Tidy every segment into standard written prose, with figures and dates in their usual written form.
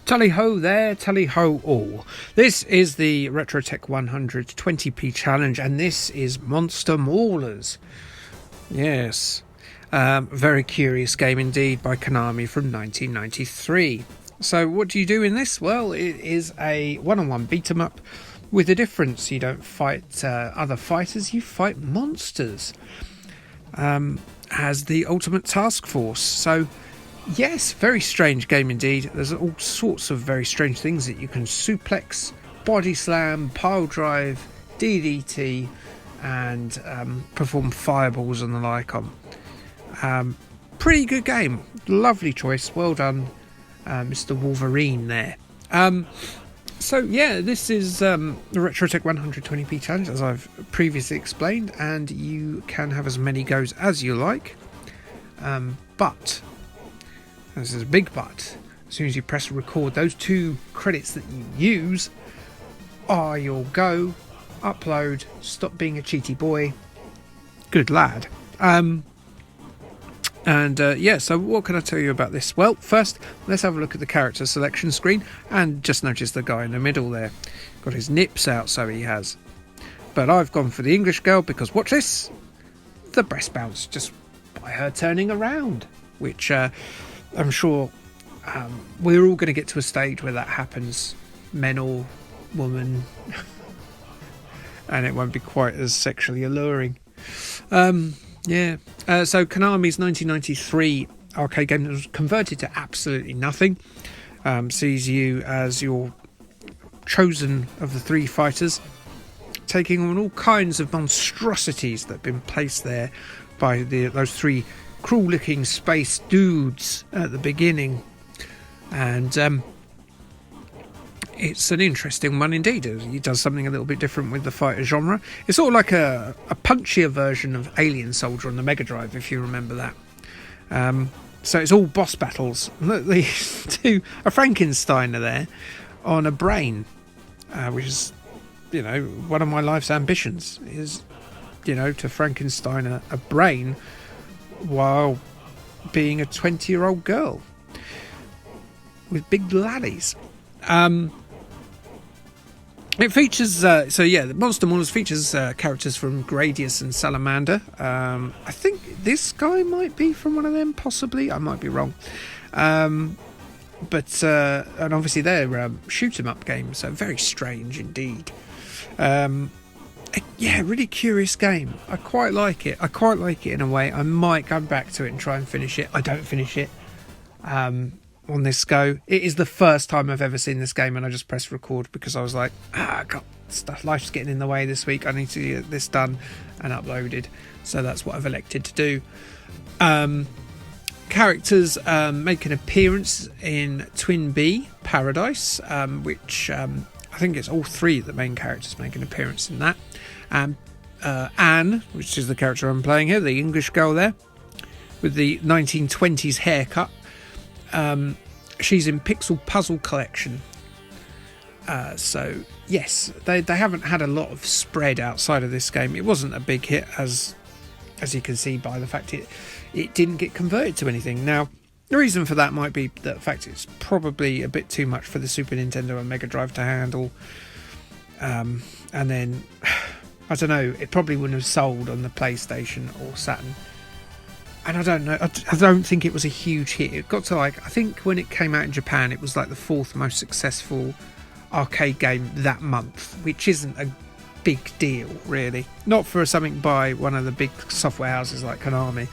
Tally ho there, tally ho all. This is the RetroTech 100 20p challenge, and this is Monster Maulers. Yes, very curious game indeed by Konami from 1993. So what do you do in this? Well, it is a one-on-one beat-em-up with a difference. You don't fight other fighters, you fight monsters as the ultimate task force. So yes, very strange game indeed. There's all sorts of very strange things that you can suplex, body slam, pile drive, DDT, and perform fireballs and the like on. Pretty good game. Lovely choice. Well done, Mr. Wolverine there. So yeah, this is the RetroTech 120p challenge, as I've previously explained, and you can have as many goes as you like. But this is a big but. As soon as you press record, those 2 credits that you use are your go, upload, stop being a cheaty boy, good lad. Yeah, so what can I tell you about this? Well, first, let's have a look at the character selection screen, and just notice the guy in the middle there. Got his nips out, so he has. But I've gone for the English girl because, watch this, the breast bounce just by her turning around, which I'm sure we're all going to get to a stage where that happens, men or woman, and it won't be quite as sexually alluring. So Konami's 1993 arcade game was converted to absolutely nothing. Sees you as your chosen of the 3 fighters, taking on all kinds of monstrosities that have been placed there by those 3 cruel-looking space dudes at the beginning, and it's an interesting one indeed. He does something a little bit different with the fighter genre. It's sort of like a punchier version of Alien Soldier on the Mega Drive, if you remember that. So it's all boss battles. They do a Frankensteiner there on a brain, which is, one of my life's ambitions is, to Frankenstein a brain while being a 20-year-old girl with big laddies. It features the Monster Maulers features characters from Gradius and Salamander. I think this guy might be from one of them, possibly. I might be wrong. But and obviously they're shoot 'em up games, so very strange indeed. Really curious game. I quite like it. In a way. I might go back to it and try and finish it. I don't finish it on this go. It is the first time I've ever seen this game, and I just pressed record because I was like, life's getting in the way this week. I need to get this done and uploaded. So that's what I've elected to do. Characters make an appearance in Twin B Paradise, which I think it's all 3 of the main characters make an appearance in that. Anne, which is the character I'm playing here, the English girl there, with the 1920s haircut. She's in Pixel Puzzle Collection. So yes, they haven't had a lot of spread outside of this game. It wasn't a big hit, as you can see by the fact it didn't get converted to anything. Now, the reason for that might be the fact it's probably a bit too much for the Super Nintendo and Mega Drive to handle. And then, I don't know, it probably wouldn't have sold on the PlayStation or Saturn. And I don't know, I don't think it was a huge hit. It got to I think when it came out in Japan, it was like the 4th most successful arcade game that month, which isn't a big deal, really. Not for something by one of the big software houses like Konami.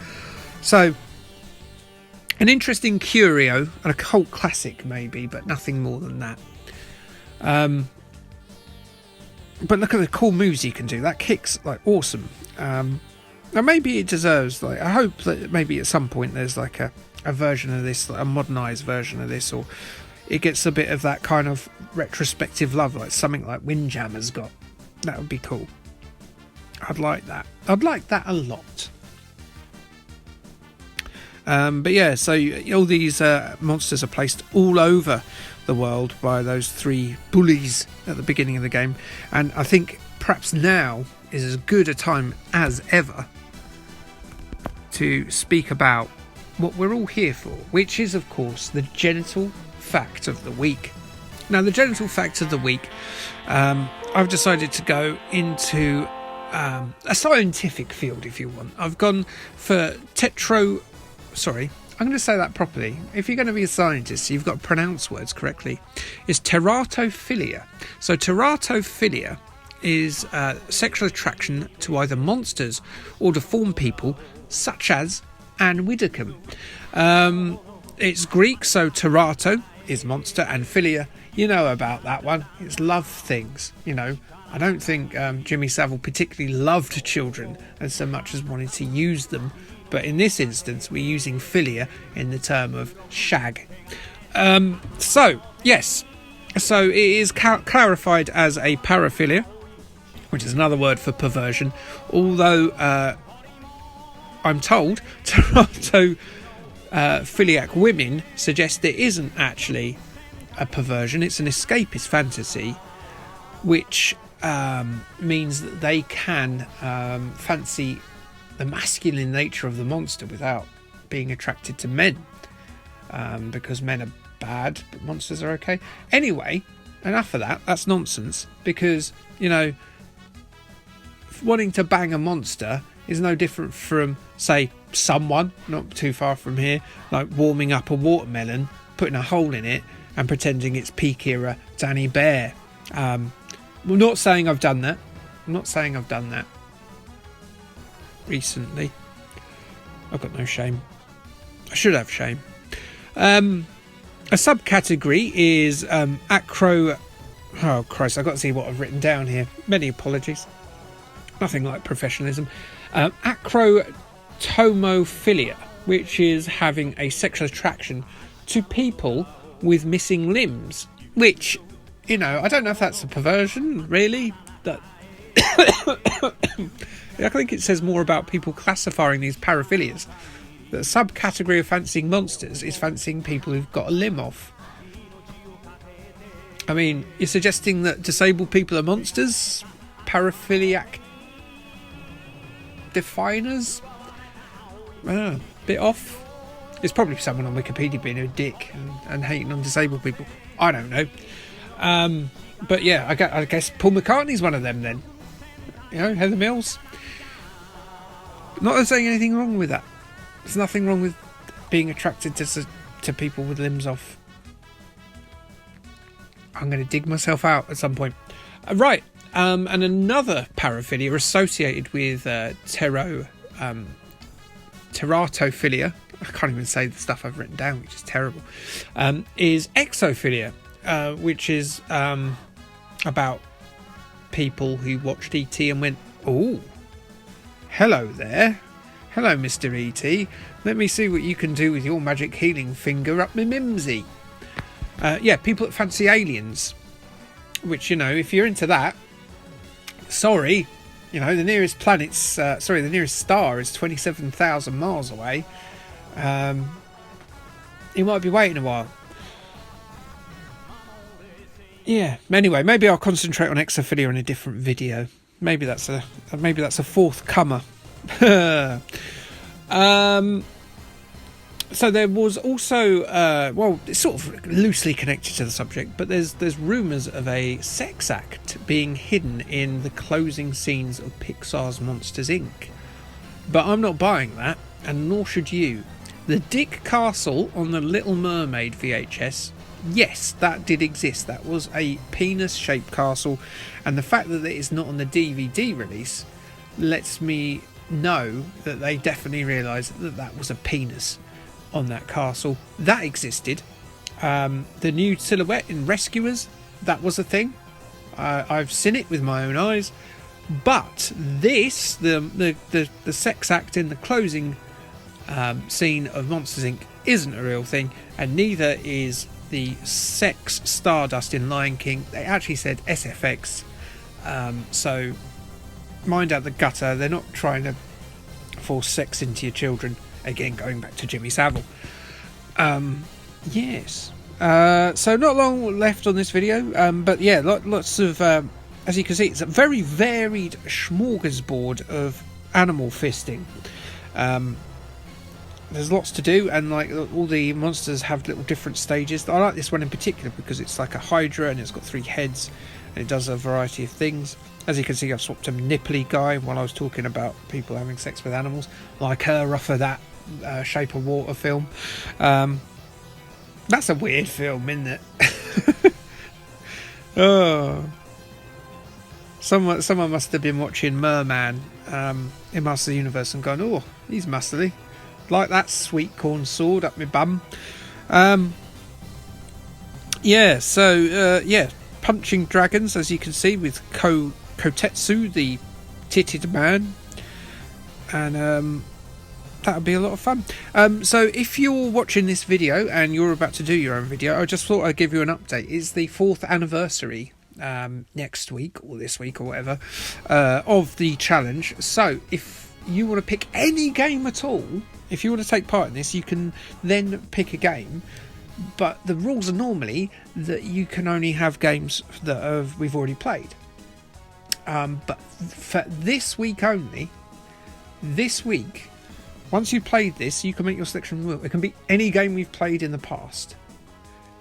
So, an interesting curio, and a cult classic maybe, but nothing more than that. But look at the cool moves you can do. That kick's awesome. Now maybe it deserves, I hope that maybe at some point there's a version of this, a modernised version of this, or it gets a bit of that kind of retrospective love, like something like Windjammer's got. That would be cool. I'd like that. I'd like that a lot. But yeah, so all these monsters are placed all over the world by those 3 bullies at the beginning of the game, and I think perhaps now is as good a time as ever to speak about what we're all here for, which is of course the genital fact of the week. Now, the genital fact of the week, I've decided to go into a scientific field, if you want. I've gone for Sorry, I'm going to say that properly. If you're going to be a scientist, you've got to pronounce words correctly. It's teratophilia. So teratophilia is sexual attraction to either monsters or deformed people, such as Anne Widdecombe. It's Greek, so terato is monster, and philia, you know about that one. It's love things, you know. I don't think Jimmy Savile particularly loved children as so much as wanted to use them. But in this instance, we're using philia in the term of shag. So, yes. So it is clarified as a paraphilia, which is another word for perversion. Although I'm told teratophilia women suggest it isn't actually a perversion. It's an escapist fantasy, which means that they can fancy the masculine nature of the monster without being attracted to men, because men are bad but monsters are okay. Anyway, enough of that. That's nonsense, because, you know, wanting to bang a monster is no different from, say, someone not too far from here, like warming up a watermelon, putting a hole in it and pretending it's peak era Danny Bear. I'm not saying I've done that. Recently. I've got no shame. I should have shame. A subcategory is acro... Oh, Christ, I've got to see what I've written down here. Many apologies. Nothing like professionalism. Acrotomophilia, which is having a sexual attraction to people with missing limbs. Which, you know, I don't know if that's a perversion, really. That I think it says more about people classifying these paraphilias. The subcategory of fancying monsters is fancying people who've got a limb off. I mean, you're suggesting that disabled people are monsters? Paraphiliac definers? Bit off. It's probably someone on Wikipedia being a dick and hating on disabled people. I don't know. But yeah, I guess Paul McCartney's one of them then. You know, Heather Mills. Not saying anything wrong with that. There's nothing wrong with being attracted to people with limbs off. I'm going to dig myself out at some point. Right. And another paraphilia associated with teratophilia, I can't even say the stuff I've written down, which is terrible, is exophilia, which is about people who watched E.T. and went, "Oh, hello there. Hello, Mr. E.T. Let me see what you can do with your magic healing finger up my mimsy." Yeah, people that fancy aliens, which, you know, if you're into that, sorry, you know, the nearest the nearest star is 27,000 miles away. You might be waiting a while. Yeah. Anyway, maybe I'll concentrate on exophilia in a different video. Maybe that's a forthcomer. So there was also, well, it's sort of loosely connected to the subject, but there's rumours of a sex act being hidden in the closing scenes of Pixar's Monsters, Inc. But I'm not buying that, and nor should you. The Dick Castle on the Little Mermaid VHS, yes, that did exist. That was a penis-shaped castle, and the fact that it is not on the DVD release lets me know that they definitely realised that that was a penis on that castle. That existed. The new silhouette in Rescuers, that was a thing. I've seen it with my own eyes. But this, the sex act in the closing scene of Monsters Inc. isn't a real thing, and neither is the sex Stardust in Lion King. They actually said SFX. So mind out the gutter. They're not trying to force sex into your children. Again, going back to Jimmy Savile. Yes. So not long left on this video, but yeah, lots of, as you can see, it's a very varied smorgasbord of animal fisting. there's lots to do, and like all the monsters have little different stages. I like this one in particular because it's like a hydra and it's got 3 heads and it does a variety of things. As you can see, I've swapped a nipply guy while I was talking about people having sex with animals, like her off of that Shape of Water film. That's a weird film, isn't it? Oh, someone must have been watching Merman in Master of the Universe and gone, oh, he's masterly. Like that sweet corn sword up my bum. Punching dragons, as you can see, with Kotetsu, the titted man. And that would be a lot of fun. So if you're watching this video and you're about to do your own video, I just thought I'd give you an update. It's the 4th anniversary next week or this week or whatever of the challenge. So if you want to pick any game at all, if you want to take part in this, you can then pick a game. But the rules are normally that you can only have games that we've already played. But for this week only, once you've played this, you can make your selection. It can be any game we've played in the past.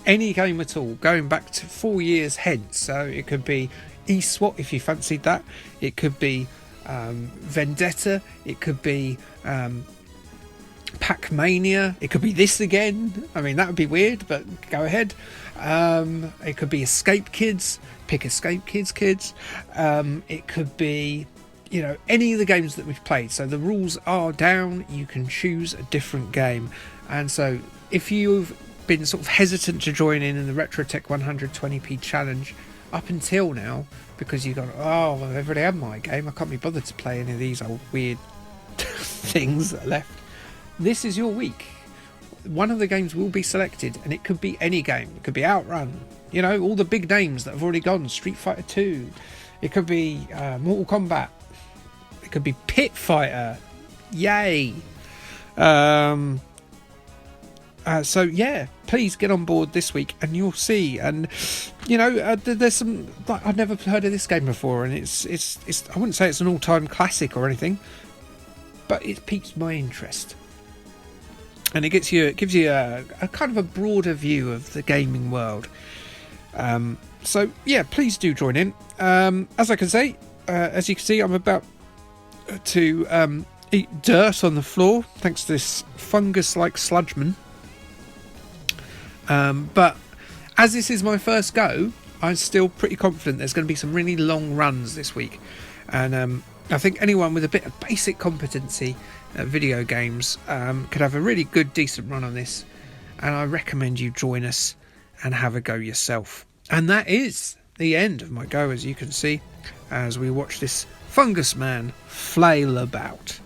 Any game at all, going back to 4 years hence. So it could be eSWAT if you fancied that. It could be Vendetta. It could be Pac-Mania. It could be this again. I mean, that would be weird, but go ahead. It could be Escape Kids. Pick Escape Kids, kids. It could be, any of the games that we've played. So the rules are down. You can choose a different game. And so if you've been sort of hesitant to join in the RetroTech 120p challenge up until now, because you've gone, oh, I've already had my game, I can't be bothered to play any of these old weird things that are left. This is your week. One of the games will be selected, and it could be any game. It could be Outrun, all the big names that have already gone, Street Fighter 2. It could be Mortal Kombat. It could be Pit Fighter. Yay. So yeah, please get on board this week and you'll see. And there's some, like, I've never heard of this game before, and it's I wouldn't say it's an all-time classic or anything, but it piques my interest. And it gives you a kind of a broader view of the gaming world. So yeah, please do join in. As you can see, I'm about to eat dirt on the floor thanks to this fungus-like sludgeman. But as this is my first go, I'm still pretty confident there's going to be some really long runs this week. And I think anyone with a bit of basic competency at video games could have a really good, decent run on this. And I recommend you join us and have a go yourself. And that is the end of my go, as you can see, as we watch this fungus man flail about.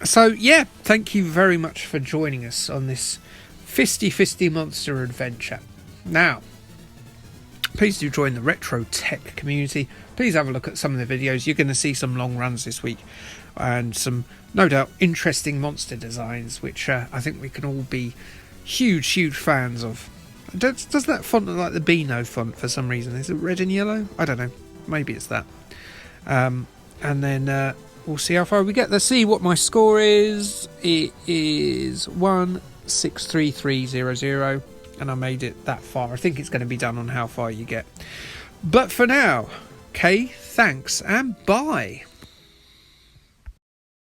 So yeah, thank you very much for joining us on this fisty monster adventure. Now, please do join the Retro Tech community. Please have a look at some of the videos. You're going to see some long runs this week and some, no doubt, interesting monster designs, which I think we can all be huge fans of. Doesn't that font look like the Beano font for some reason? Is it red and yellow? I don't know. Maybe it's that. And then we'll see how far we get. Let's see what my score is. It is 163,300, and I made it that far. I think it's going to be done on how far you get. But for now, okay, thanks and bye.